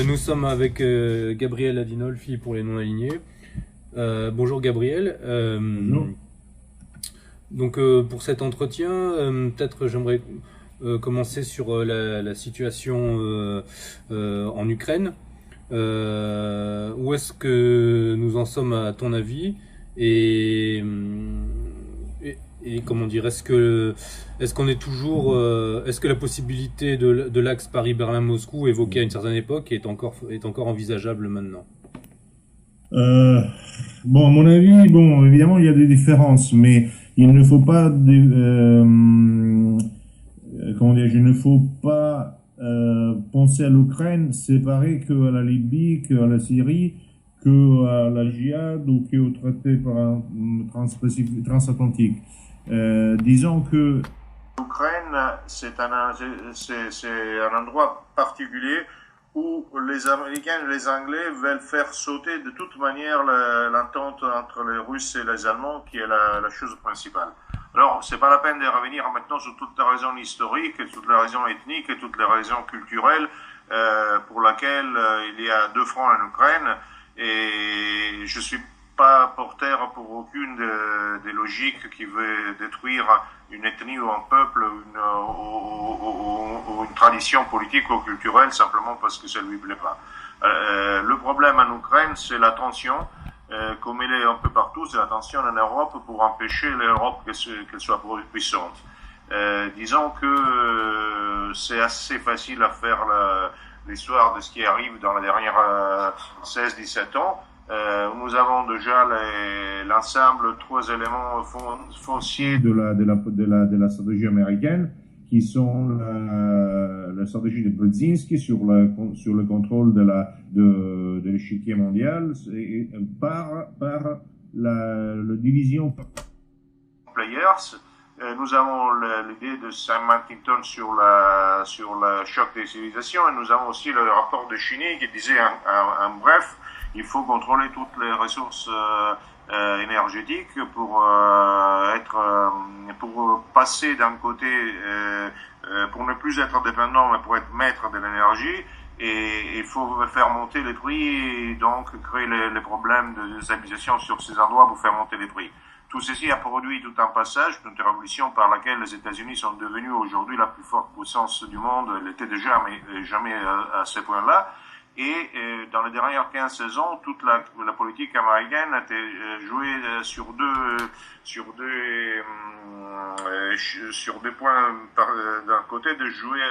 Nous sommes avec Gabriel Adinolfi pour les non-alignés. Bonjour Gabriel. Bonjour. Pour cet entretien, peut-être j'aimerais commencer sur la situation en Ukraine. Où est-ce que nous en sommes à ton avis et, et comment dire, est-ce qu'on est toujours, est-ce que la possibilité de l'axe Paris-Berlin-Moscou évoquée à une certaine époque est encore envisageable maintenant? Euh, bon, à mon avis, bon, évidemment, il y a des différences, mais il ne faut pas, comment dire, il ne faut pas penser à l'Ukraine séparée que à la Libye, que à la Syrie, que à la djihad ou que au traité transatlantique. Disons que l'Ukraine, c'est un endroit particulier où les Américains et les Anglais veulent faire sauter de toute manière l'entente entre les Russes et les Allemands, qui est la chose principale. Alors, c'est pas la peine de revenir maintenant sur toutes les raisons historiques, toutes les raisons ethniques et toutes les raisons culturelles pour lesquelles il y a deux fronts en Ukraine. Et je suis pas porteur pour aucune des logiques qui veut détruire une ethnie ou un peuple ou une tradition politique ou culturelle simplement parce que ça lui plaît pas. Le problème en Ukraine, c'est la tension, comme il est un peu partout, c'est la tension en Europe pour empêcher l'Europe qu'elle soit puissante. Disons que c'est assez facile à faire l'histoire de ce qui arrive dans les dernières 16-17 ans. Nous avons déjà l'ensemble, trois éléments fonciers de la stratégie américaine, qui sont la stratégie de Brzezinski sur le contrôle de l'échiquier mondial par la division players. Nous avons l'idée de Sam Huntington sur le choc des civilisations, et nous avons aussi le rapport de Chini qui disait en bref, il faut contrôler toutes les ressources énergétiques pour passer d'un côté, pour ne plus être dépendant, mais pour être maître de l'énergie. Et il faut faire monter les prix et donc créer les problèmes de stabilisation sur ces endroits pour faire monter les prix. Tout ceci a produit tout un passage, une révolution par laquelle les États-Unis sont devenus aujourd'hui la plus forte puissance du monde. Elle était déjà, mais jamais à ce point-là. Et dans les dernières 15-16 ans, toute la politique américaine a été jouée sur deux points. D'un côté, de jouer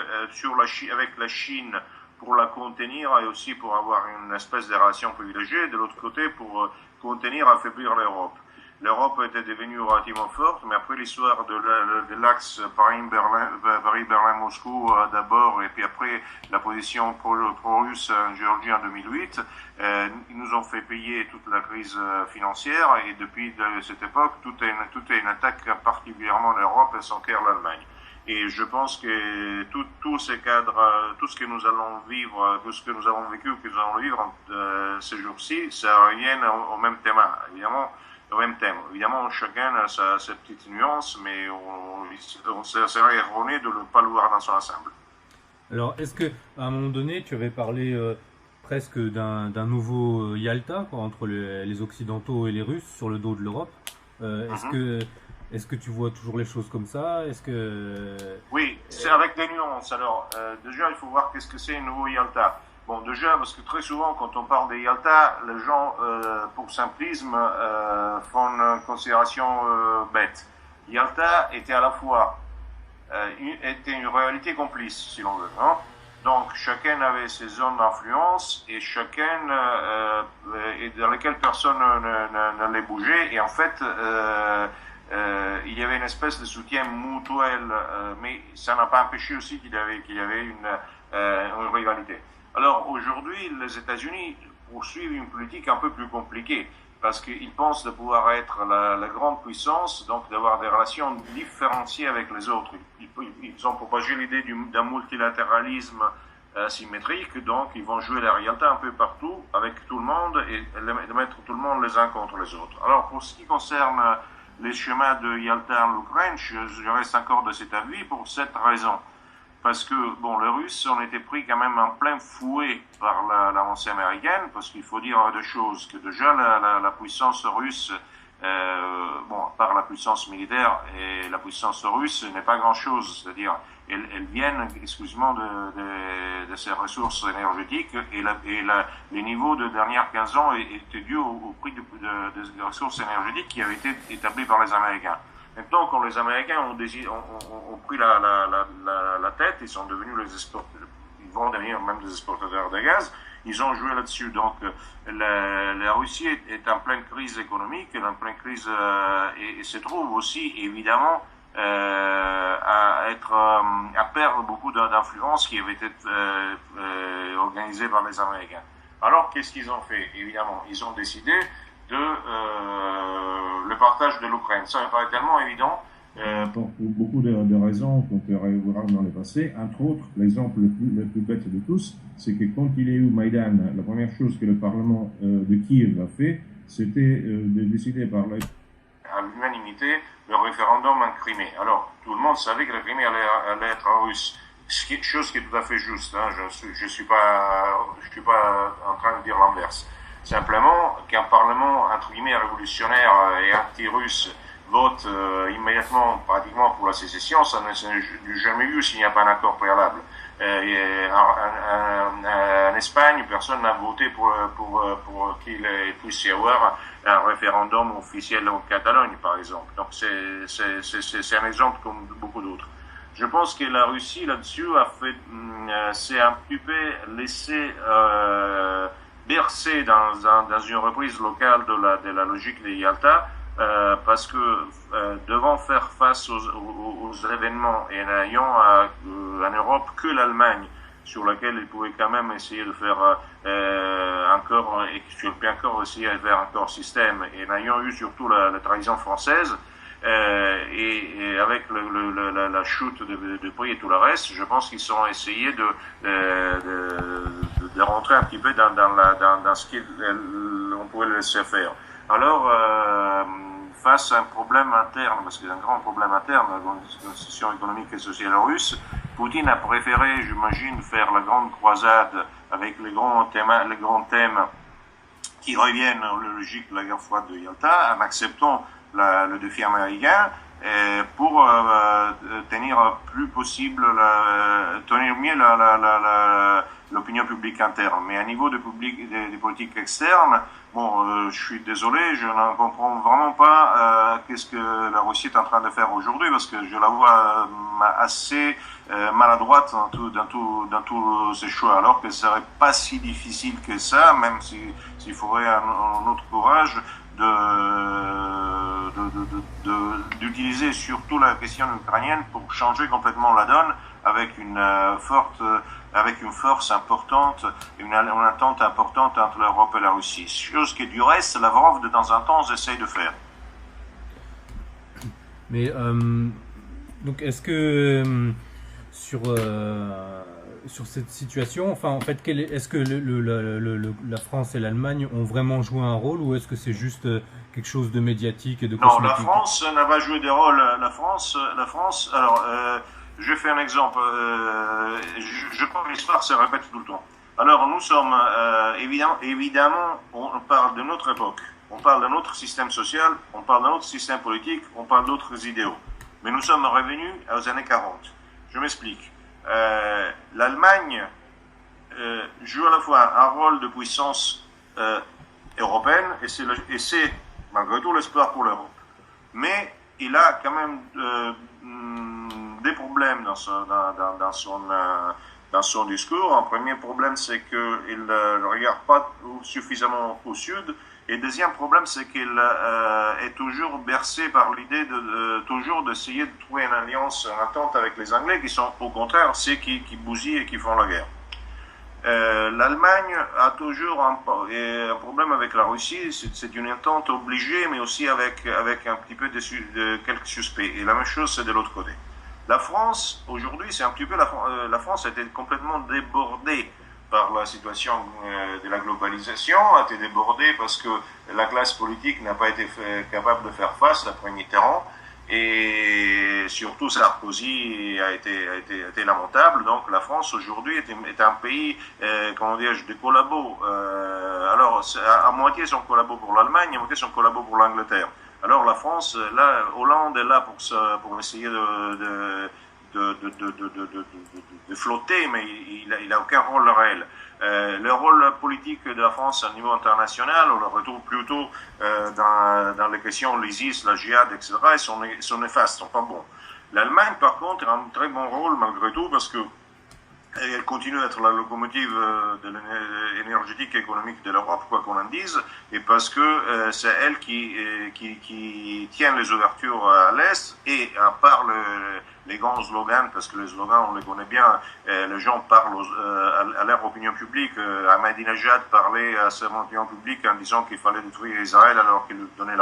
avec la Chine pour la contenir et aussi pour avoir une espèce de relation privilégiée. De l'autre côté, pour contenir, affaiblir l'Europe. L'Europe était devenue relativement forte, mais après l'histoire de l'axe Paris-Berlin-Moscou d'abord, et puis après la position pro-russe en Géorgie en 2008, ils nous ont fait payer toute la crise financière, et depuis cette époque, tout est une attaque particulièrement en Europe et sans cœur l'Allemagne. Et je pense que tous ces cadres, tout ce que nous allons vivre, tout ce que nous avons vécu, que nous allons vivre ces jours-ci, ça revient au même thème, évidemment. Le même thème. Évidemment, chacun a ses petites nuances, mais on serait erroné de ne pas le voir dans son ensemble. Alors, est-ce que à un moment donné, tu avais parlé presque d'un nouveau Yalta quoi, entre les Occidentaux et les Russes sur le dos de l'Europe? Est-ce que tu vois toujours les choses comme ça? Oui, c'est avec des nuances. Alors, déjà, il faut voir qu'est-ce que c'est un nouveau Yalta. Bon, déjà, parce que très souvent, quand on parle de Yalta, les gens, pour simplisme, font une considération bête. Yalta était à la fois était une réalité complice, si l'on veut. Hein. Donc, chacun avait ses zones d'influence et chacun et dans lesquelles personne n'allait bouger. Et en fait, il y avait une espèce de soutien mutuel, mais ça n'a pas empêché aussi qu'il y avait une rivalité. Alors aujourd'hui, les États-Unis poursuivent une politique un peu plus compliquée parce qu'ils pensent de pouvoir être la grande puissance, donc d'avoir des relations différenciées avec les autres. Ils ont propagé l'idée d'un multilatéralisme symétrique, donc ils vont jouer la réalité un peu partout avec tout le monde et de mettre tout le monde les uns contre les autres. Alors pour ce qui concerne les schémas de Yalta en Ukraine, je reste encore de cet avis pour cette raison. parce que, bon, les Russes ont été pris quand même en plein fouet par l'avancée américaine, parce qu'il faut dire deux choses, que déjà la puissance russe, bon, par la puissance militaire, et la puissance russe n'est pas grand-chose, c'est-à-dire, elles viennent exclusivement de ces ressources énergétiques, et les niveaux de dernières 15 ans étaient dus au prix des ressources énergétiques qui avaient été établis par les Américains. Maintenant, quand les Américains ont pris la tête, ils sont devenus ils vont devenir même des exportateurs de gaz, ils ont joué là-dessus. Donc, la Russie est en pleine crise économique, elle est en pleine crise, et se trouve aussi, évidemment, à perdre beaucoup d'influence qui avait été organisée par les Américains. Alors, qu'est-ce qu'ils ont fait? Évidemment, ils ont décidé le partage de l'Ukraine. Ça me paraît tellement évident. Pour beaucoup de raisons qu'on peut revoir dans le passé. Entre autres, l'exemple le plus bête de tous, c'est que quand il y a eu Maïdan, la première chose que le Parlement de Kiev a fait, c'était de décider à l'unanimité le référendum en Crimée. Alors, tout le monde savait que la Crimée allait être russe. Chose qui est tout à fait juste. Hein. Je suis pas en train de dire l'inverse. Simplement qu'un parlement, entre guillemets, révolutionnaire et anti-russe vote immédiatement, pratiquement pour la sécession, ça n'a jamais eu s'il n'y a pas un accord préalable. En Espagne, personne n'a voté pour qu'il puisse y avoir un référendum officiel en Catalogne, par exemple. Donc c'est un exemple comme beaucoup d'autres. Je pense que la Russie là-dessus s'est un petit peu laissé bercé dans une reprise locale de la logique de Yalta, parce que devant faire face aux événements et n'ayant en Europe que l'Allemagne, sur laquelle il pouvait quand même essayer de faire encore, et sur le bien encore essayer de faire encore système, et n'ayant eu surtout la trahison française, et avec la chute de prix et tout le reste, je pense qu'ils ont essayé de rentrer un petit peu dans ce qu'on pouvait laisser faire. Alors, face à un problème interne, parce qu'il y a un grand problème interne dans l'organisation économique et sociale russe, Poutine a préféré, j'imagine, faire la grande croisade avec les grands thèmes qui reviennent aux logiques de la guerre froide de Yalta, en acceptant le défi américain, pour tenir mieux l'opinion publique interne. Mais à niveau des politiques externes, bon, je suis désolé, je ne comprends vraiment pas qu'est-ce que la Russie est en train de faire aujourd'hui, parce que je la vois assez maladroite dans tous ces choix, alors que ce serait pas si difficile que ça, même s'il faudrait un autre courage d'utiliser surtout la question ukrainienne pour changer complètement la donne avec une force importante, une entente importante entre l'Europe et la Russie. Chose que du reste, Lavrov de temps en temps essaye de faire. Mais donc est-ce que sur cette situation, enfin en fait, est-ce que la France et l'Allemagne ont vraiment joué un rôle, ou est-ce que c'est juste quelque chose de médiatique et de cosmétique? Non, la France n'a pas joué des rôles. La France. Alors, je fais un exemple. Je crois que l'histoire se répète tout le temps. Alors, nous sommes évidemment, on parle de notre époque, on parle de notre système social, on parle de notre système politique, on parle d'autres idéaux. Mais nous sommes revenus aux années 40. Je m'explique. L'Allemagne joue à la fois un rôle de puissance européenne, et c'est malgré tout l'espoir pour l'Europe. Mais il a quand même des problèmes dans son discours. Un premier problème, c'est qu'il ne regarde pas suffisamment au sud. Et deuxième problème, c'est qu'il est toujours bercé par l'idée toujours d'essayer de trouver une alliance, une entente avec les Anglais, qui sont au contraire ceux qui bousillent et qui font la guerre. L'Allemagne a toujours un problème avec la Russie, c'est une entente obligée, mais aussi avec un petit peu de quelques suspects. Et la même chose, c'est de l'autre côté. La France, aujourd'hui, c'est un petit peu la France a été complètement débordée par la situation de la globalisation, a été débordée parce que la classe politique n'a pas été capable de faire face après Mitterrand, Et surtout Sarkozy a été lamentable. Donc la France aujourd'hui est un pays, comment dirais-je, de collabos. Alors à moitié son collabo pour l'Allemagne, à moitié son collabo pour l'Angleterre. Alors la France, là, Hollande est là pour essayer de flotter, mais il a aucun rôle réel. Le rôle politique de la France à niveau international, on le retrouve plutôt dans les questions l'ISIS, la djihad, etc. Ils sont néfastes, sont pas bons. L'Allemagne, par contre, a un très bon rôle malgré tout parce que elle continue d'être la locomotive énergétique et économique de l'Europe, quoi qu'on en dise, et parce que c'est elle qui tient les ouvertures à l'Est, et à part les grands slogans, parce que les slogans, on les connaît bien, les gens parlent à leur opinion publique. Ahmadinejad parlait à son opinion publique en disant qu'il fallait détruire Israël alors qu'il lui donnait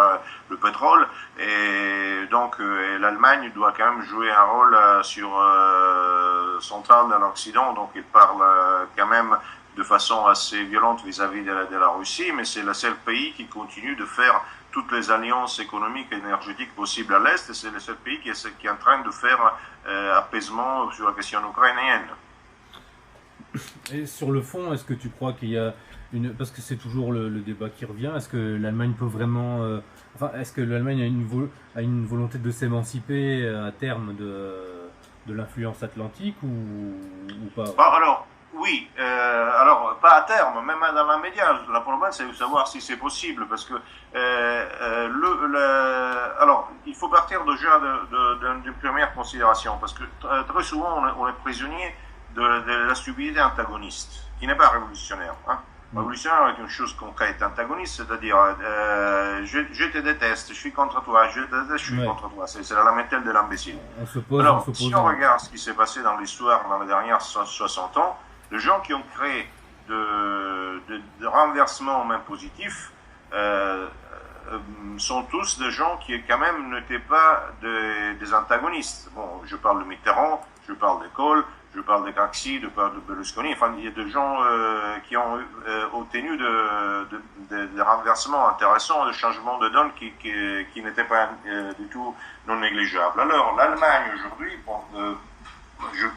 le pétrole, et donc l'Allemagne doit quand même jouer un rôle central dans l'Occident, donc il parle quand même de façon assez violente vis-à-vis de la Russie, mais c'est le seul pays qui continue de faire toutes les alliances économiques et énergétiques possibles à l'Est, et c'est le seul pays qui est en train de faire apaisement sur la question ukrainienne. Et sur le fond, est-ce que tu crois qu'il y a parce que c'est toujours le débat qui revient, est-ce que l'Allemagne peut vraiment... est-ce que l'Allemagne a une volonté de s'émanciper à terme de l'influence atlantique ou pas? Alors, oui. Alors, pas à terme, même dans la média. La problème, c'est de savoir si c'est possible, parce que alors, il faut partir déjà d'une première considération, parce que très souvent, on est prisonnier de la stupidité antagoniste, qui n'est pas révolutionnaire. Hein. Révolutionnaire est une chose concrète. Antagoniste, c'est-à-dire je te déteste, je suis contre toi, je te déteste, je suis contre toi. C'est la lamentelle de l'imbécile. Alors, si on regarde ce qui s'est passé dans l'histoire dans les dernières 60 ans, les gens qui ont créé de renversements même positifs sont tous des gens qui quand même n'étaient pas des antagonistes. Bon, je parle de Mitterrand, je parle de Kohl, je parle de Craxi, je parle de Berlusconi. Enfin, il y a des gens qui ont obtenu de renversements intéressants, de changements de donne qui n'étaient pas du tout non négligeables. Alors, l'Allemagne aujourd'hui,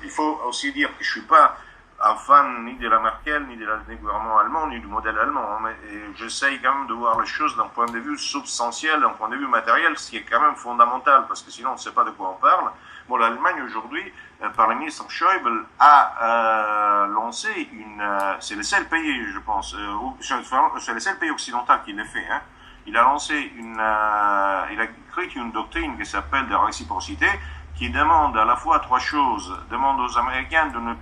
il faut aussi dire que je suis pas un fan ni de la Merkel, ni du gouvernement allemand, ni du modèle allemand. Mais j'essaye quand même de voir les choses d'un point de vue substantiel, d'un point de vue matériel, ce qui est quand même fondamental, parce que sinon on ne sait pas de quoi on parle. Bon, l'Allemagne aujourd'hui, par le ministre Schäuble, a lancé c'est le seul pays, je pense, c'est le seul pays occidental qui l'a fait. Hein. Il a lancé il a créé une doctrine qui s'appelle de réciprocité, qui demande à la fois trois choses. Demande aux Américains de ne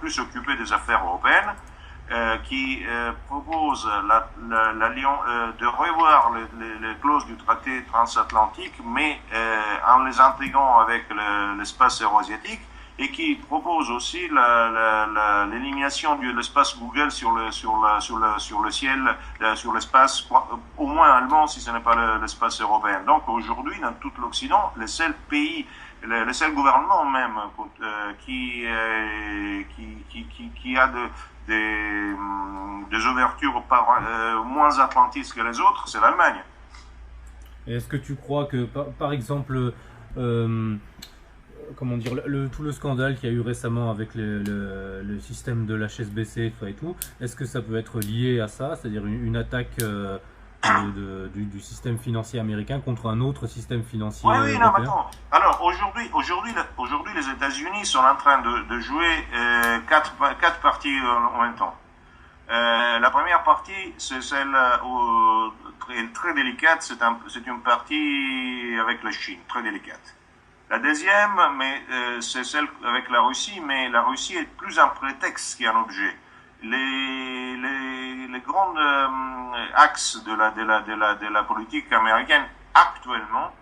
plus s'occuper des affaires européennes, qui propose de revoir les clauses du traité transatlantique, mais en les intégrant avec l'espace euro-asiatique, et qui propose aussi l'élimination de l'espace Google sur le ciel, sur l'espace au moins allemand, si ce n'est pas l'espace européen. Donc aujourd'hui, dans tout l'Occident, le seul pays, le seul gouvernement même qui a des ouvertures moins atlantistes que les autres, c'est l'Allemagne. Et est-ce que tu crois que, par exemple, comment dire, tout le scandale qu'il y a eu récemment avec le système de l'HSBC et tout, est-ce que ça peut être lié à ça, c'est-à-dire une attaque du système financier américain contre un autre système financier européen? Non, attends. Alors aujourd'hui, les États-Unis sont en train de jouer quatre parties en même temps. La première partie, c'est celle très délicate, c'est une partie avec la Chine, très délicate. La deuxième, c'est celle avec la Russie, mais la Russie est plus un prétexte qu'un objet. Les grands axes de la politique américaine actuellement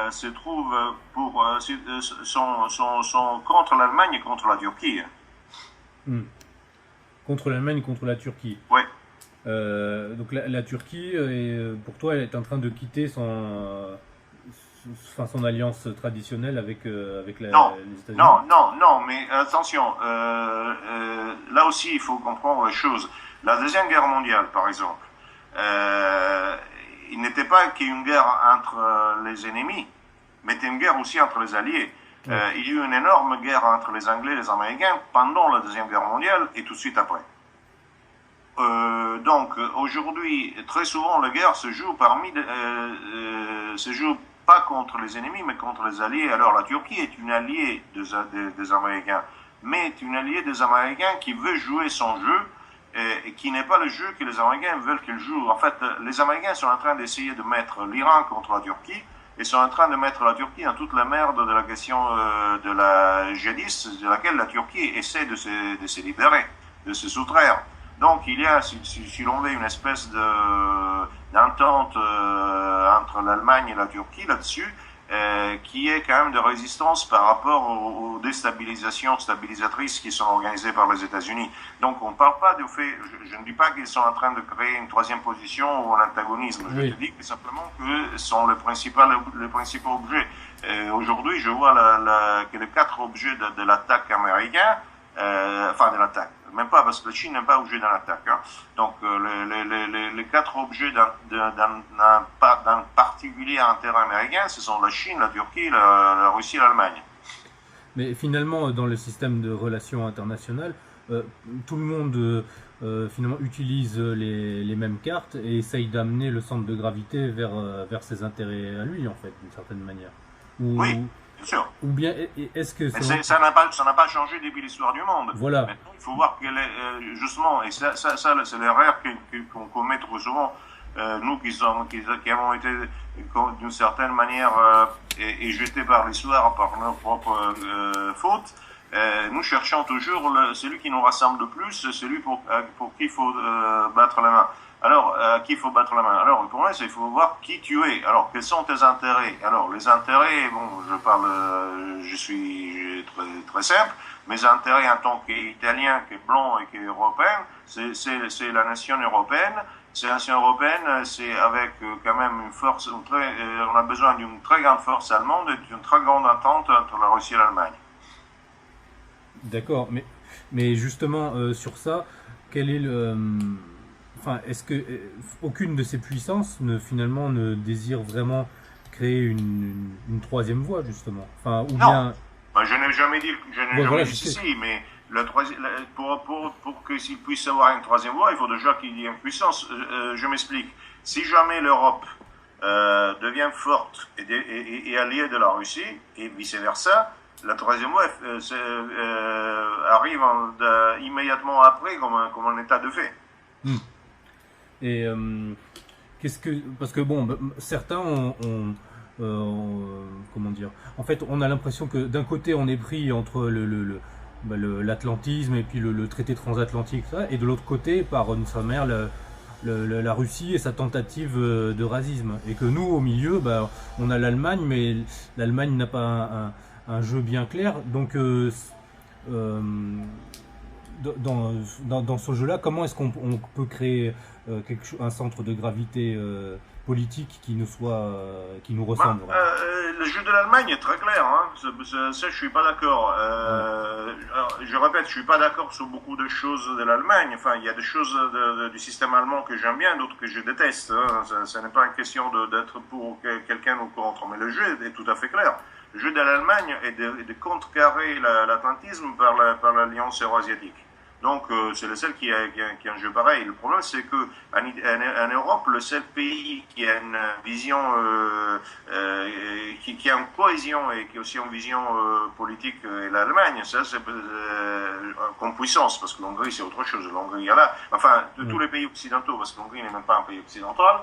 se trouvent sont contre l'Allemagne et contre la Turquie. Contre l'Allemagne, contre la Turquie. Oui. Donc la Turquie, pour toi, elle est en train de quitter son alliance traditionnelle avec les États-Unis. Non, mais attention, là aussi il faut comprendre les choses. La Deuxième Guerre mondiale, par exemple, il n'était pas qu'une guerre entre les ennemis, mais c'était une guerre aussi entre les alliés. Il y a eu une énorme guerre entre les Anglais et les Américains pendant la Deuxième Guerre mondiale et tout de suite après. Donc aujourd'hui, très souvent, la guerre se joue se joue pas contre les ennemis, mais contre les alliés. Alors la Turquie est une alliée des Américains, mais est une alliée des Américains qui veut jouer son jeu et qui n'est pas le jeu que les Américains veulent qu'il joue. En fait, les Américains sont en train d'essayer de mettre l'Iran contre la Turquie et sont en train de mettre la Turquie dans toute la merde de la question de la djihadiste, de laquelle la Turquie essaie de se libérer, de se soustraire. Donc il y a, si l'on veut, une espèce d'entente entre l'Allemagne et la Turquie là-dessus, qui est quand même de résistance par rapport aux déstabilisations stabilisatrices qui sont organisées par les États-Unis. Donc on ne parle pas du fait, je ne dis pas qu'ils sont en train de créer une troisième position ou un antagonisme, je te dis que simplement que ce sont les principaux objets. Aujourd'hui, je vois que les 4 objets de l'attaque américaine, de l'attaque, même pas parce que la Chine n'est pas obligée dans l'attaque. Hein. Donc les 4 objets d'un particulier intérêt américain, ce sont la Chine, la Turquie, la Russie et l'Allemagne. Mais finalement, dans le système de relations internationales, tout le monde finalement utilise les mêmes cartes et essaye d'amener le centre de gravité vers ses intérêts à lui, en fait, d'une certaine manière. Oui. Bien sûr. Ou bien, est-ce que ça n'a pas changé depuis l'histoire du monde. Voilà. Maintenant, il faut voir que justement, et ça c'est l'erreur qu'on commet trop souvent, nous qui avons été d'une certaine manière jetés par l'histoire, par nos propres fautes. Nous cherchons toujours celui qui nous rassemble le plus, celui pour qui il faut battre la main. Alors, qui il faut battre la main? Alors, pour moi, il faut voir qui tu es. Alors, quels sont tes intérêts? Alors, les intérêts, je suis très, très simple. Mes intérêts en tant qu'Italien, blanc et qu'Européen, c'est la nation européenne. Cette nation européenne, c'est avec quand même une force, on a besoin d'une très grande force allemande et d'une très grande entente entre la Russie et l'Allemagne. D'accord, mais justement, sur ça, quel est le... Enfin, est-ce que aucune de ces puissances finalement ne désire vraiment créer une troisième voie, justement? Enfin, ou non. Bien... Je n'ai jamais dit, si, mais pour qu'il puisse avoir une troisième voie, il faut déjà qu'il y ait une puissance. Je m'explique. Si jamais l'Europe devient forte et alliée de la Russie, et vice-versa, la troisième voie arrive immédiatement après comme un état de fait. Et parce que bon, certains ont comment dire, en fait, on a l'impression que d'un côté on est pris entre l'atlantisme et puis le traité transatlantique, ça, et de l'autre côté par sa mère la Russie et sa tentative de racisme, et que nous au milieu, on a l'Allemagne, mais l'Allemagne n'a pas un jeu bien clair, donc dans ce jeu-là, comment est-ce qu'on peut créer un centre de gravité politique qui nous ressemble? Le jeu de l'Allemagne est très clair, hein. Ça, je suis pas d'accord. Je répète, je suis pas d'accord sur beaucoup de choses de l'Allemagne. Enfin, il y a des choses du système allemand que j'aime bien, d'autres que je déteste. Hein. Ça n'est pas une question d'être pour quelqu'un ou contre, mais le jeu est tout à fait clair. Le jeu de l'Allemagne est de contrecarrer l'atlantisme par l'alliance euro-asiatique. Donc, c'est le seul qui a un jeu pareil. Le problème, c'est que en Europe, le seul pays qui a une vision, qui a une cohésion et qui a aussi une vision politique est l'Allemagne. Ça, c'est comme puissance, parce que l'Hongrie, c'est autre chose. L'Hongrie, là, enfin, de tous les pays occidentaux, parce que l'Hongrie n'est même pas un pays occidental.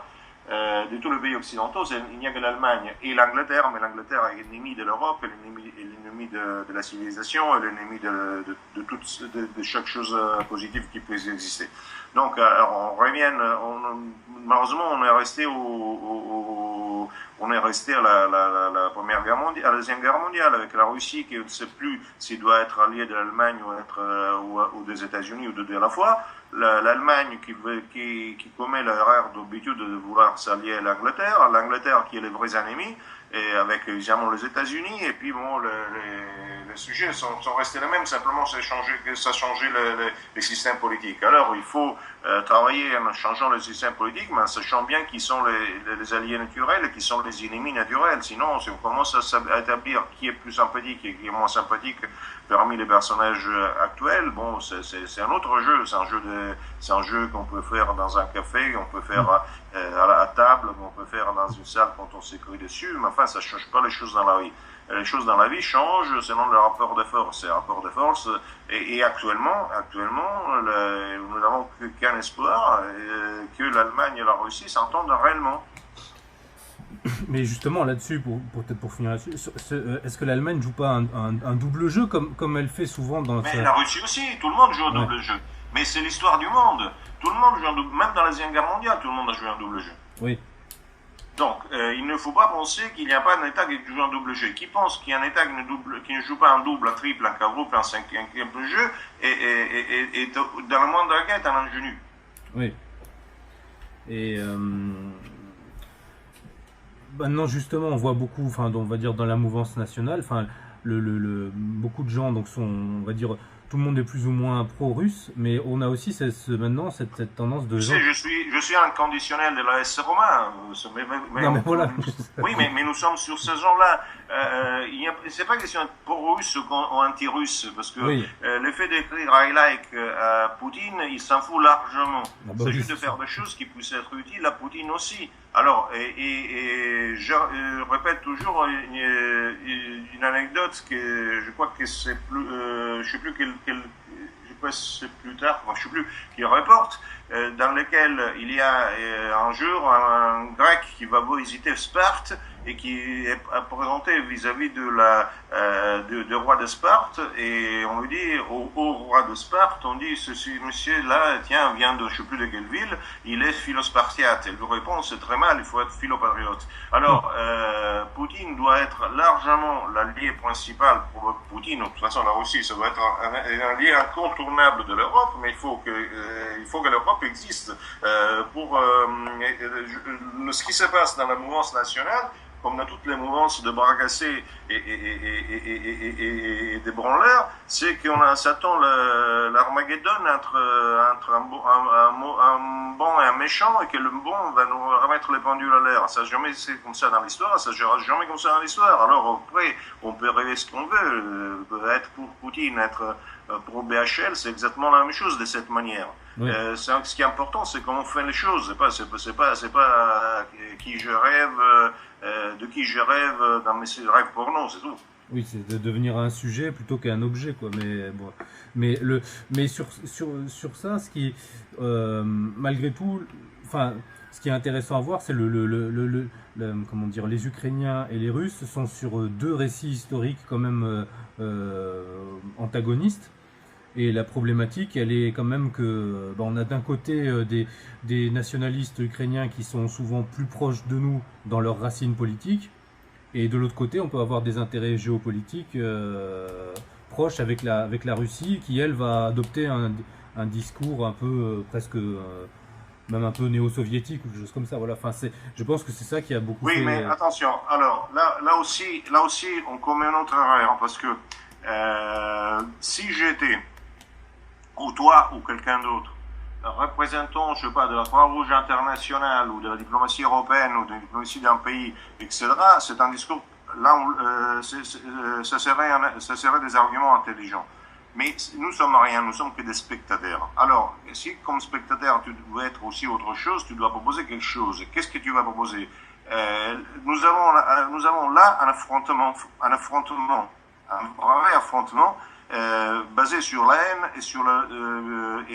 De tous les pays occidentaux, il n'y a que l'Allemagne et l'Angleterre, mais l'Angleterre est l'ennemi de l'Europe, l'ennemi de la civilisation, et l'ennemi de chaque chose positive qui peut exister. Donc, alors, on revient, malheureusement, on est resté à la Première Guerre mondiale, à la Deuxième Guerre mondiale, avec la Russie, qui ne sait plus s'il doit être allié de l'Allemagne ou des États-Unis ou de deux à la fois. L'Allemagne qui commet l'erreur d'habitude de vouloir s'allier à l'Angleterre qui est les vrais ennemis, et avec évidemment les États-Unis, et puis bon, les sujets sont restés les mêmes, simplement ça a changé les systèmes politiques. Alors il faut travailler en changeant le système politique, mais en sachant bien qui sont les alliés naturels et qui sont les ennemis naturels. Sinon, si on commence à établir qui est plus sympathique et qui est moins sympathique parmi les personnages actuels, bon, c'est un autre jeu. C'est un jeu qu'on peut faire dans un café, on peut faire à table, on peut faire dans une salle quand on s'écrit dessus, mais enfin, ça change pas les choses dans la vie. Les choses dans la vie changent selon le rapport de force. Et actuellement, nous n'avons qu'un espoir, que l'Allemagne et la Russie s'entendent réellement. Mais justement là-dessus, peut-être pour finir là-dessus, est-ce que l'Allemagne ne joue pas un double jeu comme elle fait souvent dans Mais la Russie aussi, tout le monde joue un double jeu. Mais c'est l'histoire du monde. Tout le monde joue un double, même dans la Deuxième Guerre mondiale, tout le monde a joué un double jeu. Oui. Donc, il ne faut pas penser qu'il n'y a pas un État qui joue un double jeu. Qui pense qu'il y a un État qui ne joue pas un double, un triple, un quadruple, un cinquième jeu, et dans le monde de la guerre est un ingénu. Oui. Et maintenant, justement, on voit beaucoup, enfin, on va dire dans la mouvance nationale, enfin, beaucoup de gens, donc on va dire, tout le monde est plus ou moins pro-russe, mais on a aussi maintenant cette tendance de gens... Je suis un conditionnel de l'AS romain. Non, mais voilà. Oui, mais nous sommes sur ces gens-là. C'est pas question d'être pro-russe ou anti-russe, parce que le fait d'écrire I like Poutine, il s'en fout largement. Il s'agit de faire des choses qui puissent être utiles à Poutine aussi. Alors, je répète toujours une anecdote que je crois que c'est plus, je sais plus je crois que c'est plus tard, je sais plus, qui reporte, dans lequel il y a un jour un grec qui va visiter Sparte et qui est présenté vis-à-vis du roi de Sparte, et on lui dit au roi de Sparte, on dit ceci monsieur là tiens vient de je sais plus de quelle ville, il est philospartiate, et il lui répond c'est très mal, il faut être philopatriote. Alors Poutine doit être largement l'allié principal pour Poutine, de toute façon la Russie ça doit être un allié incontournable de l'Europe, mais il faut que l'Europe existe pour ce qui se passe dans la mouvance nationale, comme dans toutes les mouvances de bras cassés et des branleurs, c'est qu'on s'attend l'Armageddon entre un bon et un méchant, et que le bon va nous remettre les pendules à l'air. Ça n'a jamais été comme ça dans l'histoire, ça sera jamais comme ça dans l'histoire. Alors après, on peut rêver ce qu'on veut, être pour Poutine, être pour BHL, c'est exactement la même chose de cette manière. Oui. Ce qui est important, c'est comment on fait les choses. C'est pas qui je rêve, de qui je rêve dans mes rêves porno, c'est tout. Oui, c'est de devenir un sujet plutôt qu'un objet, quoi. Mais bon, mais sur ça, ce qui, malgré tout, enfin, ce qui est intéressant à voir, c'est comment dire, les Ukrainiens et les Russes sont sur deux récits historiques quand même antagonistes. Et la problématique, elle est quand même que, on a d'un côté des nationalistes ukrainiens qui sont souvent plus proches de nous dans leurs racines politiques, et de l'autre côté, on peut avoir des intérêts géopolitiques proches avec la Russie, qui elle va adopter un discours un peu presque même un peu néo-soviétique ou quelque chose comme ça. Voilà. Enfin, je pense que c'est ça qui a beaucoup. Oui, mais attention. Alors là aussi, on commet une autre erreur, parce que si j'étais, ou toi ou quelqu'un d'autre, représentant, je sais pas, de la Croix-Rouge internationale ou de la diplomatie européenne ou de la diplomatie d'un pays, etc., c'est un discours, là, ça serait des arguments intelligents. Mais nous sommes rien, nous sommes que des spectateurs. Alors, si comme spectateur tu dois être aussi autre chose, tu dois proposer quelque chose. Qu'est-ce que tu vas proposer? Nous avons là un vrai affrontement basé sur la haine et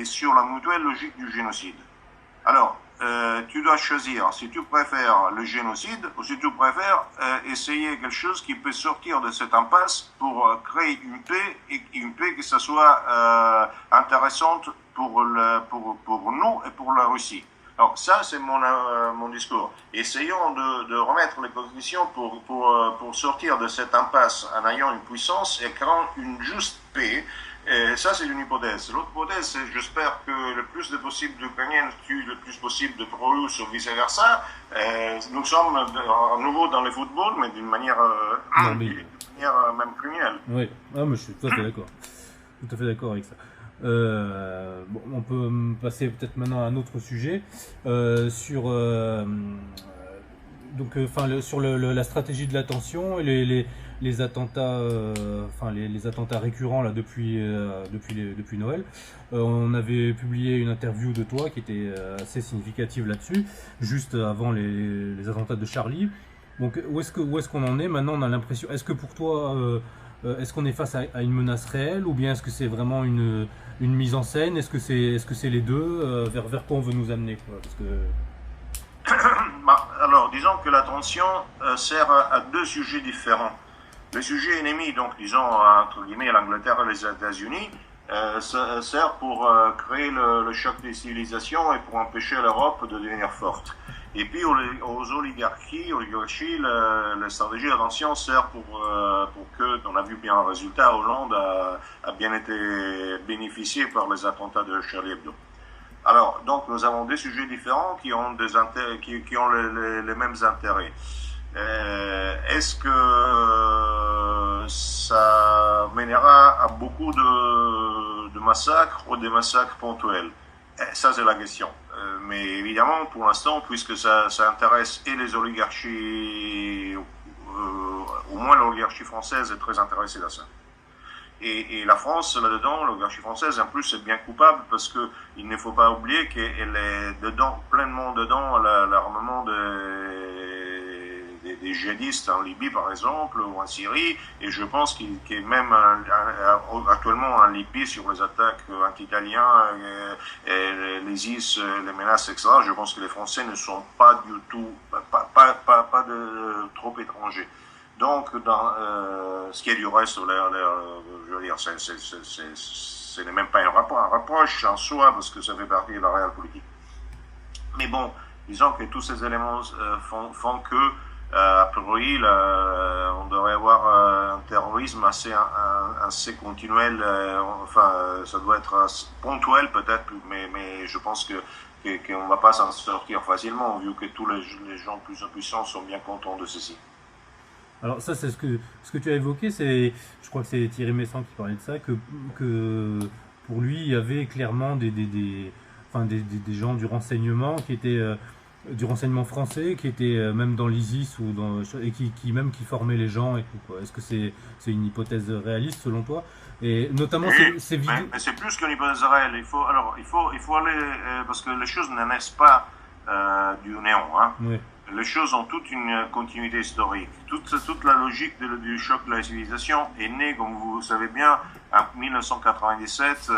sur la mutuelle logique du génocide. Alors, tu dois choisir si tu préfères le génocide ou si tu préfères essayer quelque chose qui peut sortir de cette impasse pour créer une paix, et une paix que ça soit intéressante pour nous et pour la Russie. Alors ça, c'est mon discours. Essayons de remettre les conditions pour sortir de cette impasse en ayant une puissance et créant une juste paix. Et ça, c'est une hypothèse. L'autre hypothèse, c'est j'espère que le plus de possible d'Ukrainiens tuent le plus possible de pro-russes ou vice-versa. Nous sommes à nouveau dans le football, mais d'une manière manière même criminelle. Oui, ah, mais je suis tout à fait d'accord. Tout à fait d'accord avec ça. Bon, on peut passer peut-être maintenant à un autre sujet sur sur la stratégie de l'attention et les attentats, les attentats récurrents là depuis Noël. On avait publié une interview de toi qui était assez significative là-dessus, juste avant les attentats de Charlie. Donc où est-ce qu'on en est maintenant? On a l'impression. Est-ce que pour toi est-ce qu'on est face à une menace réelle ou bien est-ce que c'est vraiment une mise en scène? Est-ce que c'est les deux? Vers quoi on veut nous amener, quoi? Parce que... Alors, disons que l'attention sert à deux sujets différents. Le sujet ennemi, donc disons entre guillemets l'Angleterre et les États-Unis, sert pour créer le choc des civilisations et pour empêcher l'Europe de devenir forte. Et puis aux oligarchies, la stratégie d'attention sert pour que, on a vu bien le résultat, Hollande a bien été bénéficié par les attentats de Charlie Hebdo. Alors, donc nous avons des sujets différents qui ont qui ont les mêmes intérêts. Est-ce que ça mènera à beaucoup de massacres ou des massacres ponctuels? Ça, c'est la question. Mais évidemment, pour l'instant, puisque ça intéresse et les oligarchies, au moins l'oligarchie française est très intéressée à ça. Et la France, là-dedans, l'oligarchie française, en plus, est bien coupable parce que il ne faut pas oublier qu'elle est pleinement dedans l'armement des djihadistes en Libye, par exemple, ou en Syrie. Et je pense qu'il y a même actuellement en Libye sur les attaques anti-italiens, les IS, les menaces, etc. Je pense que les Français ne sont pas du tout, pas trop étrangers. Donc, ce qui est du reste, je veux dire, ce n'est même pas un reproche en soi, parce que ça fait partie de la réelle politique. Mais bon, disons que tous ces éléments font que, a priori, on devrait avoir un terrorisme assez continuel. Ça doit être ponctuel peut-être, mais je pense qu'on ne va pas s'en sortir facilement, vu que tous les gens plus puissants sont bien contents de ceci. Alors ça, c'est ce que tu as évoqué, je crois que c'est Thierry Messant qui parlait de ça, que pour lui, il y avait clairement des gens du renseignement qui étaient du renseignement français, qui étaient même dans l'ISIS et qui formaient les gens et tout, quoi. Est-ce que c'est une hypothèse réaliste selon toi? Et notamment ces vidéos. Mais c'est plus qu'une hypothèse réelle. Il faut aller parce que les choses ne naissent pas du néant, hein. Oui. Les choses ont toute une continuité historique. Toute la logique du choc de la civilisation est née, comme vous savez bien, en 1997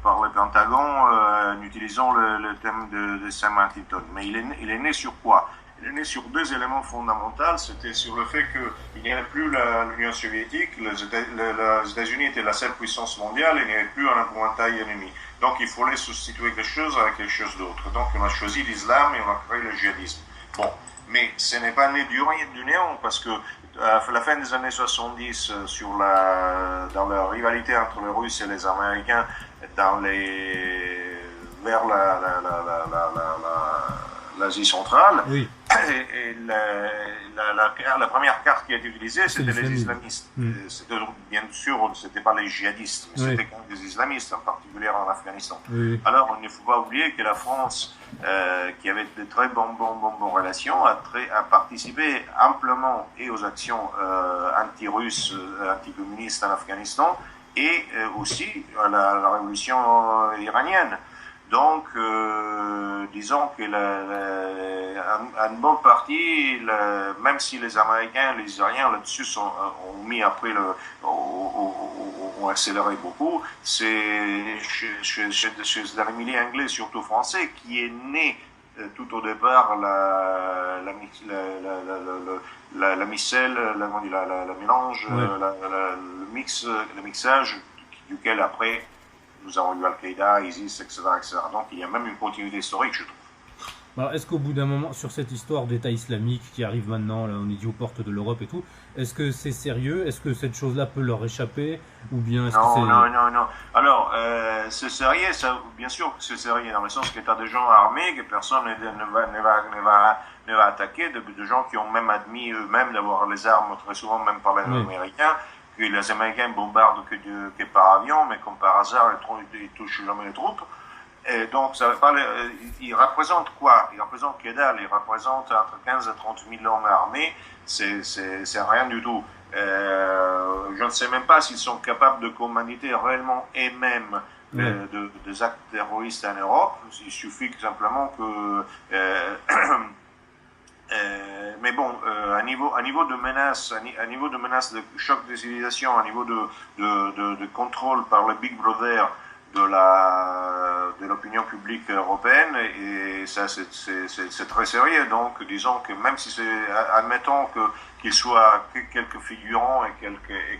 par le Pentagone en utilisant le thème de Sam Huntington. Mais il est né sur quoi? Il est né sur deux éléments fondamentaux. C'était sur le fait qu'il n'y avait plus l'Union soviétique, les États-Unis étaient la seule puissance mondiale et il n'y avait plus un épouvantail ennemi. Donc il fallait substituer quelque chose avec quelque chose d'autre. Donc on a choisi l'islam et on a créé le djihadisme. Bon, mais ce n'est pas né du néant, parce que à la fin des années 70, dans la rivalité entre les Russes et les Américains, vers l'Asie centrale, oui. Et la première carte qui a été utilisée, c'était les islamistes. Bien sûr, c'était pas les djihadistes, mais c'était quand des islamistes, en particulier en Afghanistan. Oui. Alors, il ne faut pas oublier que la France, qui avait de très bonnes relations, a participé amplement et aux actions anti-russes, anti-communistes en Afghanistan, et aussi à la révolution iranienne. Donc, disons que une bonne partie, même si les Américains, les Israéliens là-dessus ont mis après ont accéléré beaucoup, c'est chez les milliers anglais, surtout français, qui est né tout au départ la mixelle, la mélange, ouais. Le mixage duquel après nous avons eu Al-Qaïda, ISIS, etc., etc. Donc il y a même une continuité historique, je trouve. Alors, est-ce qu'au bout d'un moment, sur cette histoire d'État islamique qui arrive maintenant, là, on est dit aux portes de l'Europe et tout, est-ce que c'est sérieux? Est-ce que cette chose-là peut leur échapper? Ou bien est-ce que c'est... Non. Alors, c'est sérieux, ça, bien sûr que c'est sérieux, dans le sens que tu as des gens armés, que personne ne va attaquer, de gens qui ont même admis eux-mêmes d'avoir les armes, très souvent même par les Américains, que les Américains bombardent que par avion, mais comme par hasard, ils touchent jamais les troupes. Et donc, ça va pas, il représente quoi? Il représente Kedal, il représente entre 15 et 30 000 hommes armés, c'est rien du tout. Je ne sais même pas s'ils sont capables de commanditer réellement eux-mêmes des actes terroristes en Europe. Il suffit simplement que... mais bon, à niveau de menace, de choc de civilisation, à niveau de contrôle par le Big Brother de l'opinion publique européenne, et ça c'est très sérieux. Donc disons que même si admettons qu'il soit quelques figurants et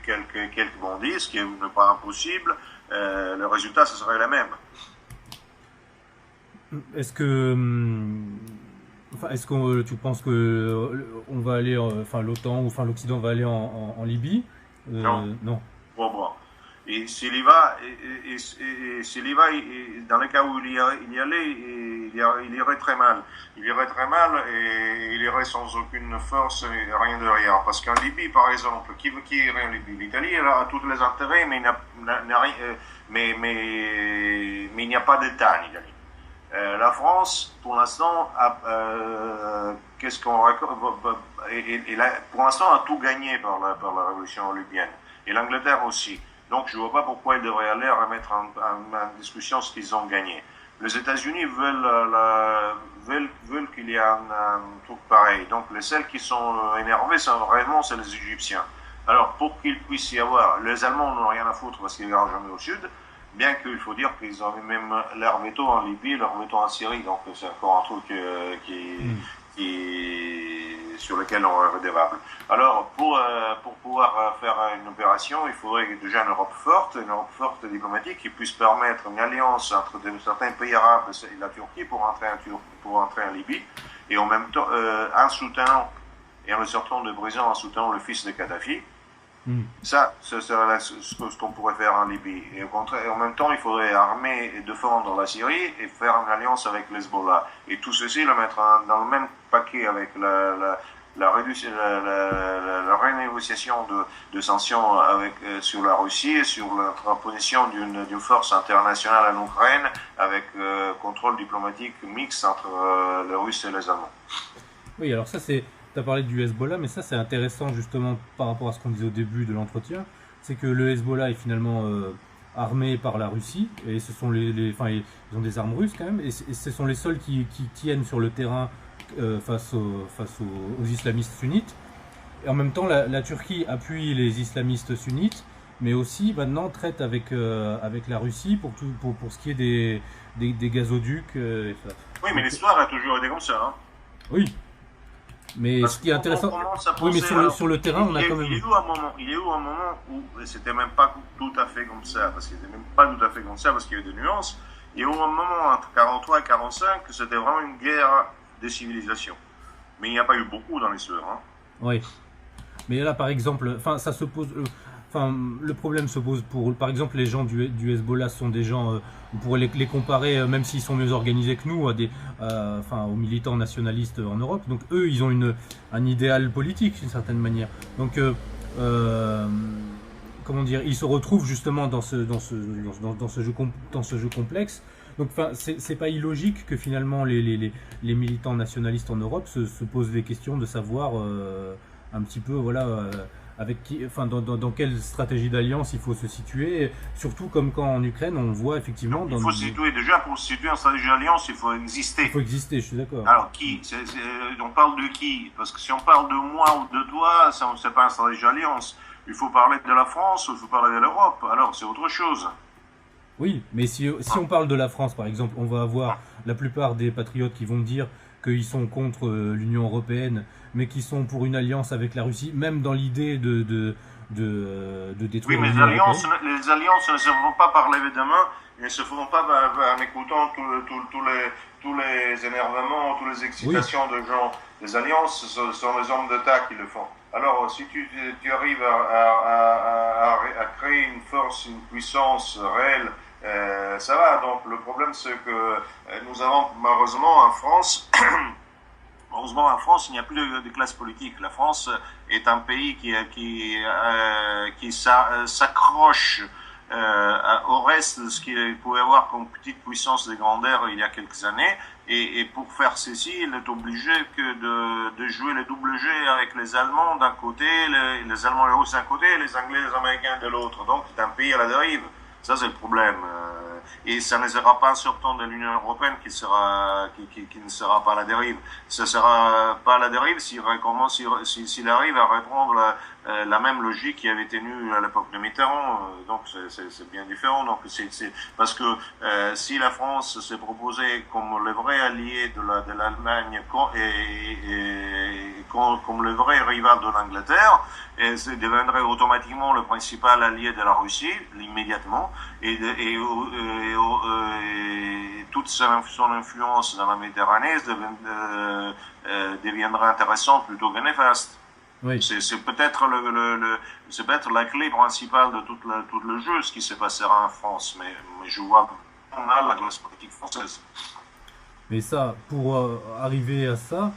quelques bandits, ce qui n'est pas impossible, le résultat ce serait le même. Est-ce que tu penses que on va aller, l'OTAN ou l'Occident va aller en Libye? Non. Bon. Et s'il y va, dans le cas où il y allait, il irait très mal. Il irait très mal et il irait sans aucune force et rien derrière. Parce qu'en Libye, par exemple, qui irait en Libye? L'Italie, elle a tous les intérêts, mais il n'y a pas d'État en Italie. La France, pour l'instant, pour l'instant, a tout gagné par la révolution libyenne. Et l'Angleterre aussi. Donc, je ne vois pas pourquoi ils devraient aller remettre en discussion ce qu'ils ont gagné. Les États-Unis veulent qu'il y ait un truc pareil. Donc, les seuls qui sont énervés, réellement, c'est les Égyptiens. Alors, pour qu'il puisse y avoir, les Allemands n'ont rien à foutre parce qu'ils n'iront jamais au sud, bien qu'il faut dire qu'ils ont même leur veto en Libye, leur veto en Syrie. Donc, c'est encore un truc sur lequel on est redevable. Alors, pour pouvoir faire une opération, il faudrait déjà une Europe forte diplomatique, qui puisse permettre une alliance entre certains pays arabes et la Turquie pour entrer en Libye, et en même temps, en soutenant et en le sortant de prison, en soutenant le fils de Kadhafi. Ça, ce serait ce qu'on pourrait faire en Libye. Et en même temps, il faudrait armer et défendre la Syrie et faire une alliance avec l'Hezbollah. Et tout ceci, le mettre dans le même paquet avec la renégociation de sanctions sur la Russie et sur la proposition d'une force internationale en Ukraine avec contrôle diplomatique mixte entre les Russes et les Allemands. Oui, alors ça c'est... Tu as parlé du Hezbollah, mais ça c'est intéressant justement par rapport à ce qu'on disait au début de l'entretien, c'est que le Hezbollah est finalement armé par la Russie, et ce sont ils ont des armes russes quand même, et ce sont les seuls qui tiennent sur le terrain face aux islamistes sunnites. Et en même temps, la Turquie appuie les islamistes sunnites, mais aussi maintenant traite avec la Russie pour ce qui est des gazoducs. Oui, mais l'histoire a toujours été comme ça. Hein. Oui. Mais ce qui est intéressant, oui, mais sur le terrain, on a quand même... Il y a eu un moment où c'était même pas tout à fait comme ça, parce qu'il y avait des nuances. Il y a eu un moment entre 43 et 45 que c'était vraiment une guerre des civilisations. Mais il n'y a pas eu beaucoup dans l'histoire. Hein. Oui. Mais là, par exemple, ça se pose... le problème se pose par exemple, les gens du Hezbollah sont des gens, on pourrait les comparer, même s'ils sont mieux organisés que nous, aux militants nationalistes en Europe. Donc eux, ils ont un idéal politique d'une certaine manière. Donc, comment dire, ils se retrouvent justement dans ce jeu complexe. Donc, c'est pas illogique que finalement les militants nationalistes en Europe se posent des questions de savoir un petit peu, avec qui, dans quelle stratégie d'alliance il faut se situer, surtout comme quand en Ukraine on voit effectivement... Il faut se situer, déjà pour se situer en stratégie d'alliance, il faut exister. Il faut exister, je suis d'accord. Alors qui on parle de qui? Parce que si on parle de moi ou de toi, c'est pas une stratégie d'alliance. Il faut parler de la France ou il faut parler de l'Europe, alors c'est autre chose. Oui, mais si on parle de la France par exemple, on va avoir la plupart des patriotes qui vont dire qu'ils sont contre l'Union européenne, mais qui sont pour une alliance avec la Russie, même dans l'idée de détruire mais l'Union les alliances ne se feront pas par lever de main, elles ne se feront pas en écoutant tous les énervements, toutes les excitations de gens. Les alliances, ce sont les hommes d'État qui le font. Alors, si tu arrives à créer une force, une puissance réelle, ça va. Donc, le problème, c'est que nous avons malheureusement en France, il n'y a plus de classe politique. La France est un pays qui s'accroche au reste de ce qu'il pouvait avoir comme petite puissance de grandeur il y a quelques années. Et pour faire ceci, il est obligé de jouer le double jeu avec les Allemands d'un côté, les Allemands et les Russes d'un côté, et les Anglais et les Américains de l'autre. Donc, c'est un pays à la dérive. Ça, c'est le problème. Et ça ne sera pas en sortant de l'Union européenne qui ne sera pas à la dérive. Ça ne sera pas à la dérive s'il arrive à reprendre la même logique qui avait tenue à l'époque de Mitterrand. Donc c'est bien différent. Donc parce que si la France s'est proposée comme le vrai allié de l'Allemagne et comme le vrai rival de l'Angleterre, et ça deviendrait automatiquement le principal allié de la Russie immédiatement, et toute son influence dans la Méditerranée deviendra intéressante plutôt que néfaste. Oui. C'est peut-être la clé principale de tout le jeu, ce qui se passera en France, mais je vois mal la classe politique française. Mais ça, pour arriver à ça,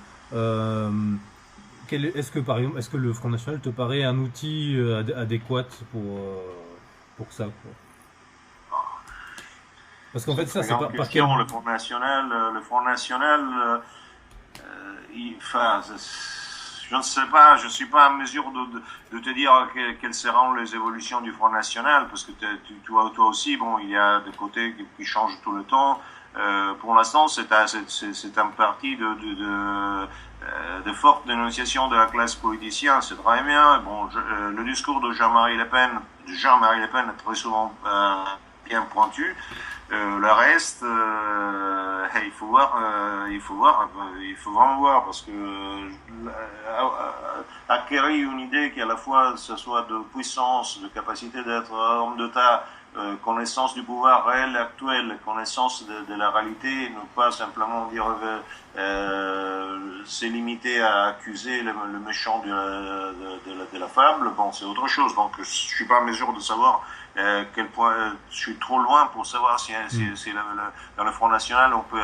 est-ce que par exemple, est-ce que le Front National te paraît un outil adéquat pour ça, quoi? Parce qu'en fait, ça, c'est pas par quel... Le Front National, je ne sais pas, je suis pas en mesure de te dire quelles seront les évolutions du Front National, parce que toi aussi, bon, il y a des côtés qui changent tout le temps. Pour l'instant, c'est un parti de forte dénonciation de la classe politicienne, c'est très bien. Bon, le discours de Jean-Marie Le Pen est très souvent bien pointu. Le reste, il faut vraiment voir, parce que acquérir une idée qui à la fois ce soit de puissance, de capacité d'être homme d'État, connaissance du pouvoir réel et actuel, connaissance de la réalité, ne pas simplement dire c'est limité à accuser le méchant de la fable. Bon, c'est autre chose. Donc je suis pas en mesure de savoir quel point je suis trop loin pour savoir si dans le Front National on peut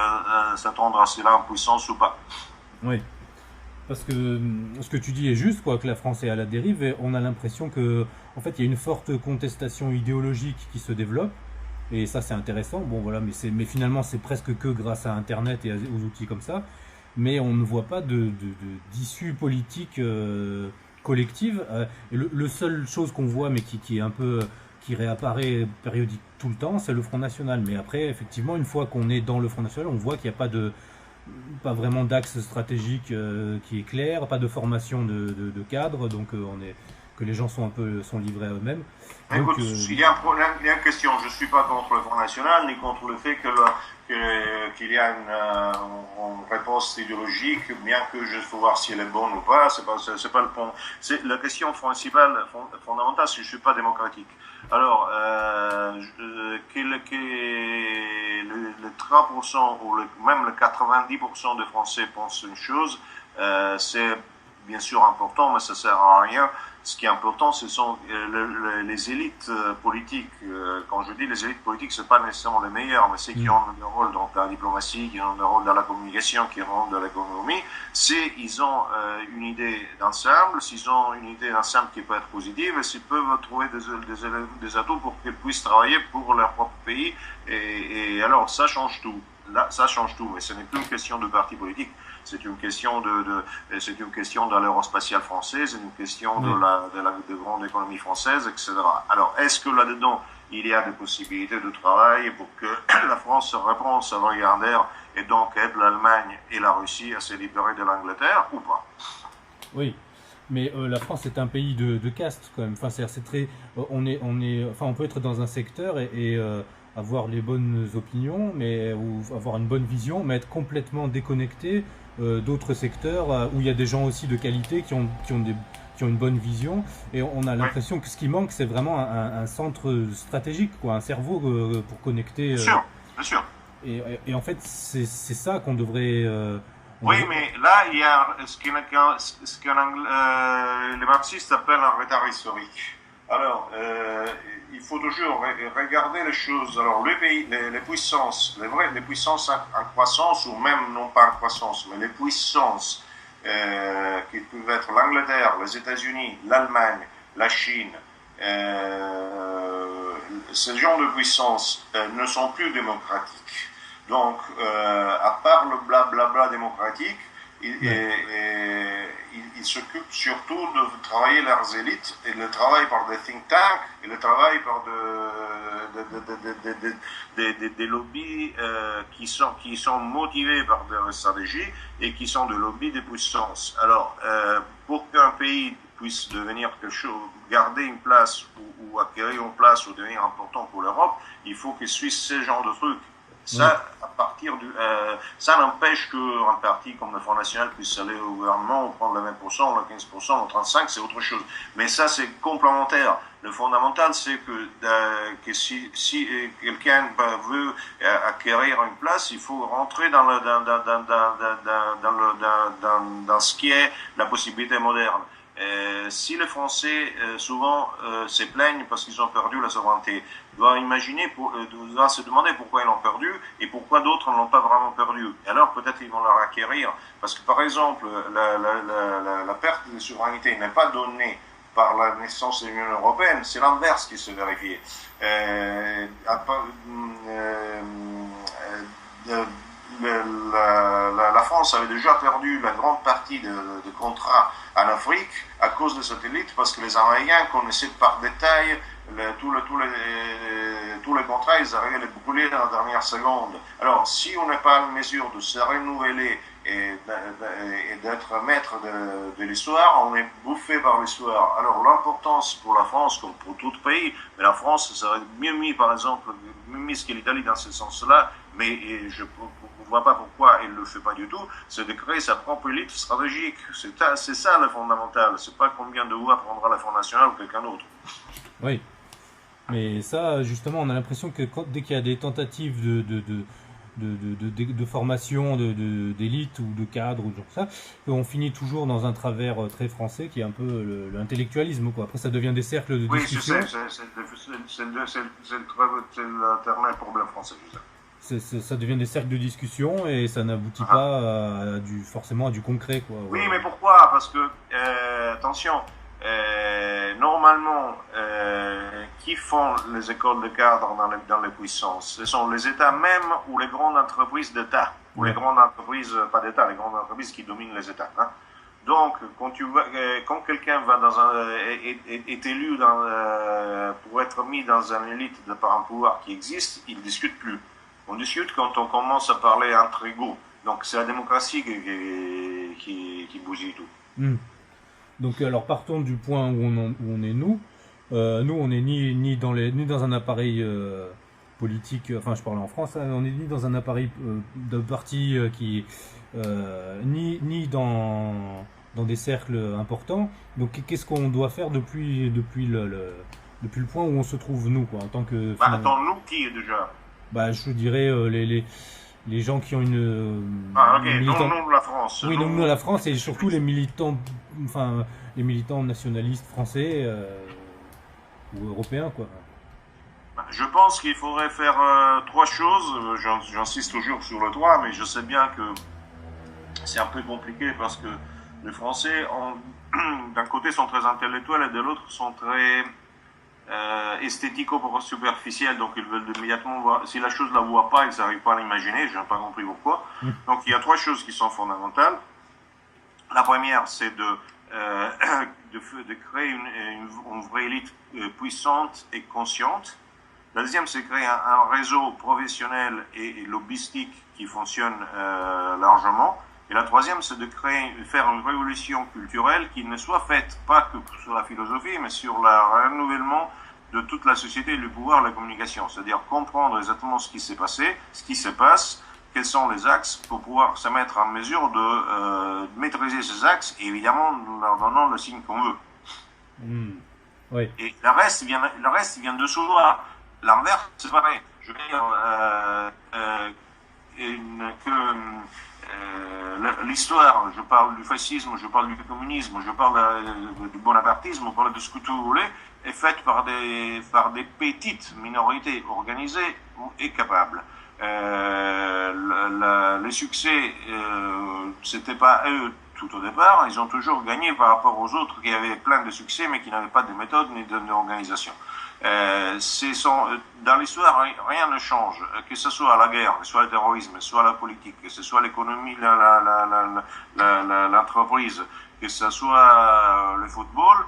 s'attendre à cela en puissance ou pas. Oui. Parce que ce que tu dis est juste, quoi, que la France est à la dérive, et on a l'impression que, en fait, il y a une forte contestation idéologique qui se développe, et ça c'est intéressant. Bon voilà, mais finalement c'est presque que grâce à Internet et aux outils comme ça, mais on ne voit pas d'issue politique collective. Et le seule chose qu'on voit, mais qui est un peu qui réapparaît périodique tout le temps, c'est le Front National. Mais après, effectivement, une fois qu'on est dans le Front National, on voit qu'il n'y a pas vraiment d'axe stratégique qui est clair, pas de formation de cadre, donc que les gens sont livrés à eux-mêmes. Écoute, il y a une question. Je suis pas contre le Front National ni contre le fait qu'il y a une réponse idéologique, bien que je faut voir si elle est bonne ou pas. C'est pas le point. C'est la question principale, fondamentale. Si je suis pas démocratique. Alors, le 3% ou même le 90% des Français pensent une chose, c'est bien sûr important, mais ça sert à rien. Ce qui est important, ce sont les élites politiques. Quand je dis les élites politiques, c'est pas nécessairement les meilleurs, mais ceux qui ont un rôle dans la diplomatie, qui ont un rôle dans la communication, qui ont un rôle dans l'économie. Ils ont une idée d'ensemble. S'ils ont une idée d'ensemble qui peut être positive, ils peuvent trouver des atouts pour qu'ils puissent travailler pour leur propre pays. Et alors, ça change tout. Là, ça change tout. Mais ce n'est plus une question de parti politique. C'est une question c'est une question de l'aérospatiale française, c'est une question de grande économie française, etc. Alors, est-ce que là-dedans, il y a des possibilités de travail pour que la France reprenne sa regardeur et donc aide l'Allemagne et la Russie à se libérer de l'Angleterre ou pas? Oui. Mais la France est un pays de caste quand même. Enfin, c'est très, on peut être dans un secteur et avoir les bonnes opinions, ou avoir une bonne vision, mais être complètement déconnecté d'autres secteurs où il y a des gens aussi de qualité qui ont qui ont une bonne vision, et on a l'impression que ce qui manque, c'est vraiment un centre stratégique, quoi, un cerveau pour connecter. Bien sûr, bien sûr. Et en fait, c'est ça qu'on devrait. Oui, mais là, il y a ce les marxistes appellent un retard historique. Alors, il faut toujours regarder les choses. Alors, les pays, les puissances, les puissances en croissance, ou même non pas en croissance, mais les puissances qui peuvent être l'Angleterre, les États-Unis, l'Allemagne, la Chine, ce genre de puissances ne sont plus démocratiques. Donc, à part le blablabla démocratique, ils s'occupent surtout de travailler leurs élites, et le travail par des think tanks, et le travail par des lobbies qui sont motivés par des stratégies et qui sont des lobbies des puissances. Alors, pour qu'un pays puisse devenir quelque chose, garder une place ou acquérir une place ou devenir important pour l'Europe, il faut qu'il suive ce genre de trucs. Ça, à partir ça n'empêche qu'un parti comme le Front National puisse aller au gouvernement, ou prendre le 20%, le 15%, le 35%, c'est autre chose. Mais ça, c'est complémentaire. Le fondamental, c'est que si quelqu'un veut acquérir une place, il faut rentrer dans ce qui est la possibilité moderne. Si les Français souvent se plaignent parce qu'ils ont perdu la souveraineté, doivent se demander pourquoi ils l'ont perdu et pourquoi d'autres ne l'ont pas vraiment perdu. Et alors peut-être ils vont la acquérir, parce que par exemple la perte de souveraineté n'est pas donnée par la naissance de l'Union européenne, c'est l'inverse qui se vérifie. La France avait déjà perdu la grande partie de contrats en Afrique à cause des satellites, parce que les Américains connaissaient par détail tous les contrats, ils arrivaient à les brûler dans la dernière seconde. Alors, si on n'est pas en mesure de se renouveler et d'être maître de l'histoire, on est bouffé par l'histoire. Alors, l'importance pour la France, comme pour tout pays, mais la France serait mieux mis, par exemple, mieux mise que l'Italie dans ce sens-là, mais je ne vois pas pourquoi elle ne le fait pas du tout, c'est de créer sa propre élite stratégique. C'est ça le fondamental. C'est pas combien de voix prendra la Front National ou quelqu'un d'autre. Oui. Mais ça, justement, on a l'impression que dès qu'il y a des tentatives de formation d'élite ou de cadre ou genre ça, on finit toujours dans un travers très français qui est un peu l'intellectualisme, quoi. Après, ça devient des cercles de discussion. Oui, c'est l'éternel problème français, je sais. Ça devient des cercles de discussion et ça n'aboutit pas forcément à du concret, quoi. Oui, mais pourquoi? Parce que, attention, normalement, qui font les écoles de cadre dans les puissances? Ce sont les États même ou les grandes entreprises d'État, ou les grandes entreprises, pas d'État, les grandes entreprises qui dominent les États. Hein. Donc, quand quelqu'un est élu pour être mis dans une élite par un pouvoir qui existe, il ne discute plus. On discute quand on commence à parler entre égaux. Donc, c'est la démocratie qui bousille tout. Donc, alors, partons du point où on est nous. Nous, on n'est ni dans un appareil politique, enfin, je parle en France, on n'est ni dans un appareil de parti ni dans des cercles importants. Donc, qu'est-ce qu'on doit faire depuis le point où on se trouve, nous, quoi, en tant que... attends, nous qui, déjà? Je dirais les gens qui ont une nous la France. Oui, nous la France, et surtout les militants nationalistes français ou européens, quoi. Je pense qu'il faudrait faire 3 choses. J'insiste toujours sur le 3, mais je sais bien que c'est un peu compliqué parce que les Français, d'un côté, sont très intellectuels et de l'autre sont très esthético-superficiels, donc ils veulent immédiatement voir. Si la chose ne la voit pas, ils n'arrivent pas à l'imaginer. Je n'ai pas compris pourquoi. Donc il y a 3 choses qui sont fondamentales. La première, c'est de créer une vraie élite puissante et consciente. La deuxième, c'est créer un réseau professionnel et lobbystique qui fonctionne largement. Et la troisième, c'est de faire une révolution culturelle qui ne soit faite pas que sur la philosophie, mais sur le renouvellement de toute la société, le pouvoir, la communication. C'est-à-dire comprendre exactement ce qui s'est passé, ce qui se passe, quels sont les axes pour pouvoir se mettre en mesure de maîtriser ces axes et évidemment en leur donnant le signe qu'on veut. Oui. Et le reste vient de soi. L'envers, c'est pareil. Je veux dire l'histoire, je parle du fascisme, je parle du communisme, je parle du bonapartisme, je parle de ce que tu voulais, est faite par des petites minorités organisées et capables. Les succès, c'était pas eux tout au départ, ils ont toujours gagné par rapport aux autres qui avaient plein de succès mais qui n'avaient pas de méthode ni d'organisation. Dans l'histoire, rien ne change, que ce soit la guerre, que ce soit le terrorisme, que ce soit la politique, que ce soit l'économie, l'entreprise, que ce soit le football,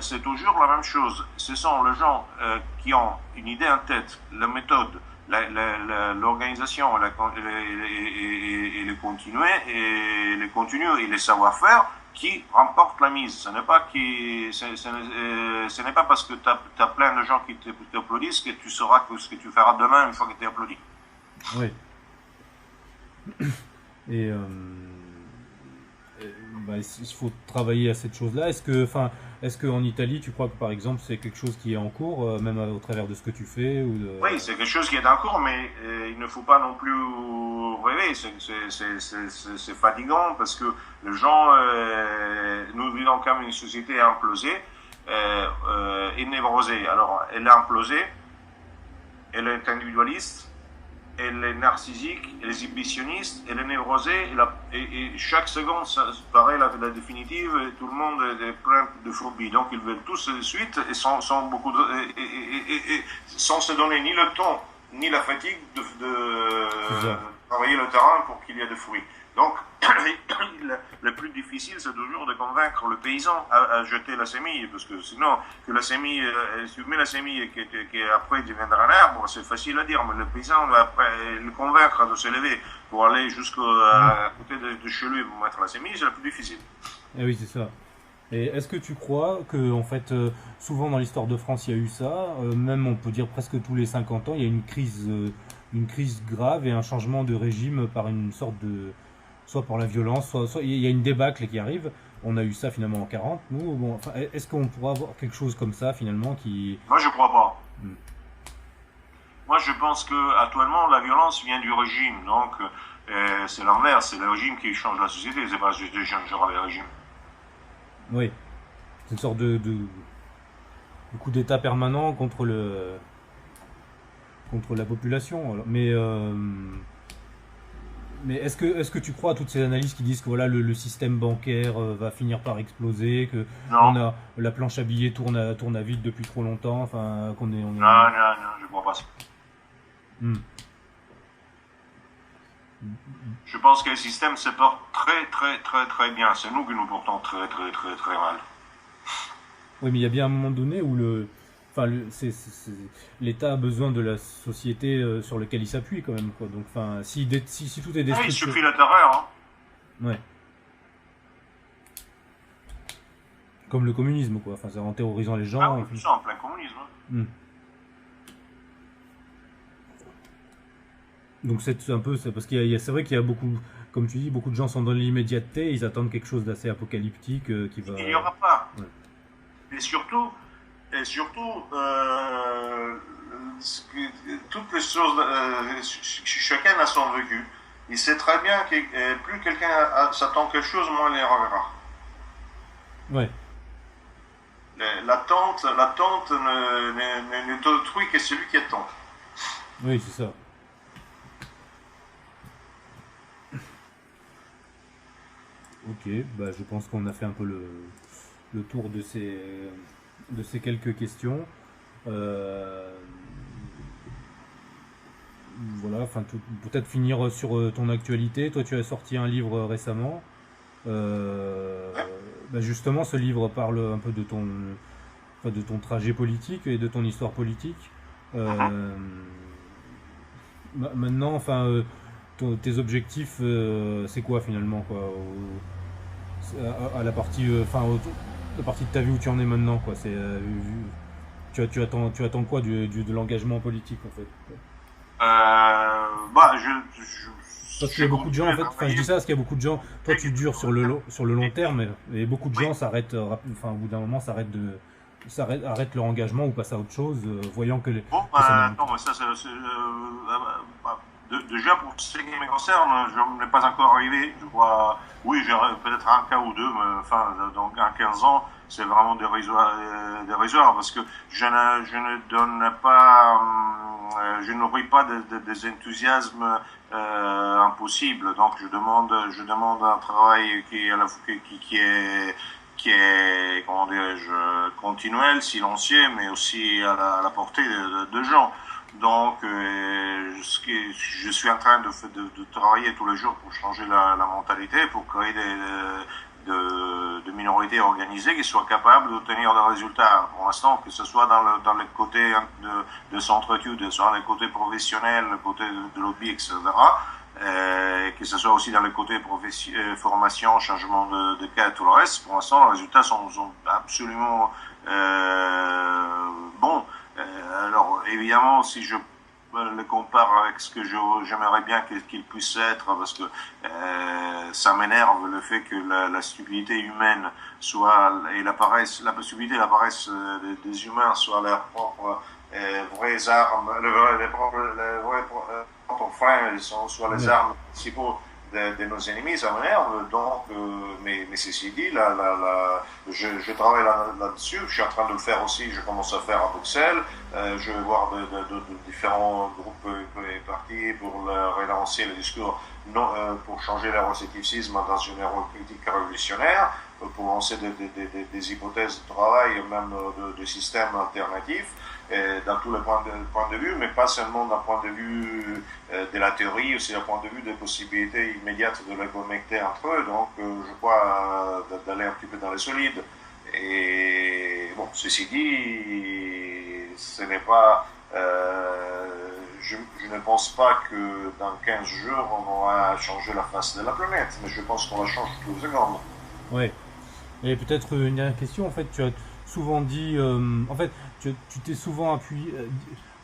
c'est toujours la même chose. Ce sont les gens qui ont une idée en tête, la méthode, l'organisation et les contenus et les savoir-faire qui remportent la mise. Ce n'est pas parce que tu as plein de gens qui t'applaudissent que tu sauras ce que tu feras demain une fois que tu es applaudi. Oui. Et il faut travailler à cette chose-là. Est-ce qu'en Italie, tu crois que par exemple c'est quelque chose qui est en cours, même au travers de ce que tu fais Oui, c'est quelque chose qui est en cours, mais il ne faut pas non plus rêver. C'est fatigant parce que les gens, nous vivons comme une société implosée et névrosée. Alors, elle est implosée, elle est individualiste, elle est narcissique, elle est exhibitionniste, elle est névrosée, et chaque seconde, pareil, la définitive, tout le monde est plein de phobie. Donc ils veulent tous de suite, et sans se donner ni le temps, ni la fatigue de travailler le terrain pour qu'il y ait des fruits. Donc, le plus difficile, c'est toujours de convaincre le paysan à jeter la semis, parce que sinon, que la semis, si tu mets la semis et qu'après deviendra un arbre, c'est facile à dire, mais le paysan va après le convaincre de se lever pour aller jusqu'à côté de chez lui pour mettre la semis, c'est le plus difficile. Eh oui, c'est ça. Et est-ce que tu crois que, en fait, souvent dans l'histoire de France, il y a eu ça, même on peut dire presque tous les 50 ans, il y a une crise grave et un changement de régime par une sorte de... soit par la violence, soit il y a une débâcle qui arrive. On a eu ça finalement en 40, nous. Bon, enfin, est-ce qu'on pourra avoir quelque chose comme ça finalement qui... Moi, je crois pas. Moi, je pense que actuellement la violence vient du régime. Donc, c'est l'inverse. C'est le régime qui change la société. C'est pas juste changera le régime. Oui. C'est une sorte de coup d'État permanent contre la population. Alors. Mais est-ce que tu crois à toutes ces analyses qui disent que voilà, le système bancaire va finir par exploser, que la planche à billets tourne à vide depuis trop longtemps, enfin qu'on est... Non, je crois pas ça. Je pense que le système se porte très très très très bien. C'est nous qui nous portons très très très très mal. Oui, mais il y a bien un moment donné où l'État a besoin de la société sur laquelle il s'appuie quand même, quoi. Donc, enfin, si tout est destructuré... il suffit la terreur, hein. Ouais. Comme le communisme, quoi. Enfin, c'est en terrorisant les gens. Ah oui, c'est en plein communisme. Donc c'est un peu ça, parce c'est vrai qu'il y a beaucoup, comme tu dis, beaucoup de gens sont dans l'immédiateté, ils attendent quelque chose d'assez apocalyptique qui va... Il n'y aura pas. Ouais. Et surtout, toutes les choses, chacun a son vécu. Il sait très bien que plus quelqu'un s'attend quelque chose, moins il y reverra. Ouais. L'attente n'est autrui que celui qui attend. Oui, c'est ça. Ok, je pense qu'on a fait un peu le tour de ces quelques questions. Voilà, enfin peut-être finir sur ton actualité. Toi, tu as sorti un livre récemment. Justement, ce livre parle un peu de ton trajet politique et de ton histoire politique. Maintenant, enfin, tes objectifs, c'est quoi finalement, quoi, à la partie, la partie de ta vie où tu en es maintenant, quoi. C'est, tu attends quoi de l'engagement politique, en fait? Parce qu'il y a beaucoup de gens, en fait, enfin je dis ça parce qu'il y a beaucoup de gens, toi tu dures sur le long terme, et beaucoup de gens s'arrêtent, enfin au bout d'un moment arrêtent leur engagement ou passent à autre chose, voyant que les... Bon, non, mais ça déjà pour ce qui me concerne, je n'ai pas encore arrivé, je crois, oui, j'ai peut-être un cas ou deux, mais enfin, donc en 15 ans, c'est vraiment dérisoire parce que je ne donne pas, je nourris pas des enthousiasmes impossibles. Donc je demande un travail qui est comment dirais-je, continuel, silencieux, mais aussi à la portée de gens. Donc je suis en train de travailler tous les jours pour changer la mentalité, pour créer de minorités organisées qui soient capables d'obtenir des résultats. Pour l'instant, que ce soit dans les côtés de centre-études, soit dans les côtés professionnels, le côté de lobby, etc., que ce soit aussi dans les côtés formation, changement de cas et tout le reste. Pour l'instant, les résultats sont absolument bons. Alors, évidemment, si je le compare avec ce que j'aimerais bien qu'il puisse être, parce que ça m'énerve le fait que la stupidité humaine et la stupidité et la paresse des humains soient leurs propres vraies armes, les propres freins soient les armes principaux de nos ennemis, ça m'énerve. Donc, mais ceci dit, je travaille là-dessus. Je suis en train de le faire aussi. Je commence à faire à Bruxelles. Je vais voir de différents groupes et partis pour relancer le discours, pour changer l'euroscepticisme dans une critique révolutionnaire, pour lancer des hypothèses de travail, même de systèmes alternatifs. Dans tous les points de vue, mais pas seulement d'un point de vue de la théorie, aussi d'un point de vue des possibilités immédiates de les connecter entre eux. Donc, je crois d'aller un petit peu dans les solides. Et bon, ceci dit, ce n'est pas... je ne pense pas que dans 15 jours, on aura changé la face de la planète, mais je pense qu'on la change tous les secondes. Oui. Et peut-être une dernière question, en fait, tu as souvent dit... en fait, tu t'es souvent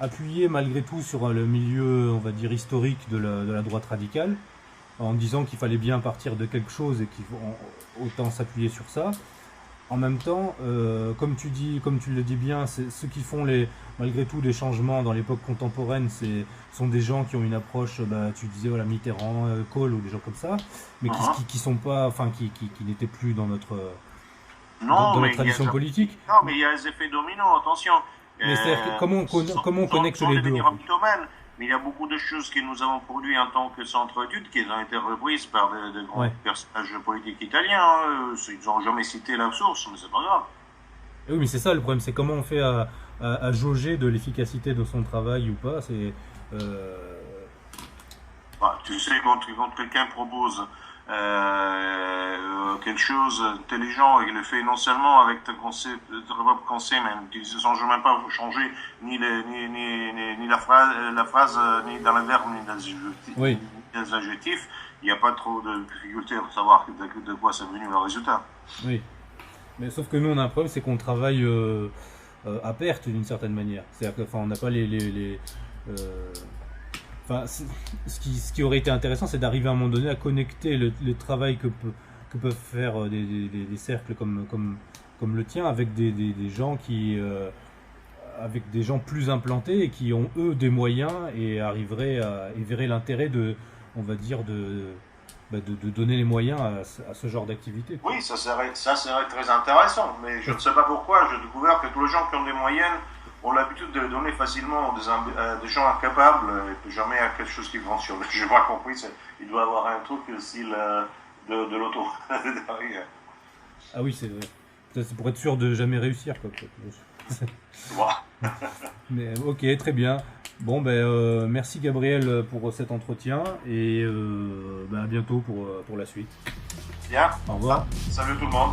appuyé malgré tout sur le milieu, on va dire, historique de la droite radicale, en disant qu'il fallait bien partir de quelque chose et qu'il faut autant s'appuyer sur ça. En même temps, comme tu le dis bien, ceux qui font malgré tout des changements dans l'époque contemporaine, sont des gens qui ont une approche, tu disais voilà, Mitterrand, Kohl ou des gens comme ça, mais qui sont pas, enfin qui n'étaient plus dans notre tradition politique. Non, mais il y a les effets dominos, attention. Mais comment on connecte les deux? Mais il y a beaucoup de choses que nous avons produites en tant que centre-études qui ont été reprises par de grands personnages politiques italiens. Ils n'ont jamais cité la source, mais c'est pas grave. Et oui, mais c'est ça le problème, c'est comment on fait à jauger de l'efficacité de son travail ou pas. Tu sais, quand quelqu'un propose quelque chose d'intelligent et le fait non seulement avec ton conseil, même tu ne changes même pas changer ni la phrase ni dans le verbe ni dans les adjectifs, il n'y a pas trop de difficulté à savoir de quoi c'est venu le résultat. Oui, mais sauf que nous on a un problème, c'est qu'on travaille à perte d'une certaine manière, c'est-à-dire qu'on n'a pas Enfin, ce qui aurait été intéressant, c'est d'arriver à un moment donné à connecter le travail que peuvent faire des cercles comme le tien avec des gens avec des gens plus implantés et qui ont eux des moyens et verraient l'intérêt on va dire de donner les moyens à ce genre d'activité. Oui, ça serait très intéressant, mais je ne sais pas pourquoi. J'ai découvert que tous les gens qui ont des moyens ont l'habitude de donner facilement des gens incapables et jamais à quelque chose qui fonctionne. Je n'ai pas compris, il doit y avoir un truc style de l'auto derrière. Ah oui, c'est vrai. C'est pour être sûr de jamais réussir, quoi. Mais ok, très bien. Bon, merci Gabriel pour cet entretien et à bientôt pour la suite. Bien. Au revoir. Salut tout le monde.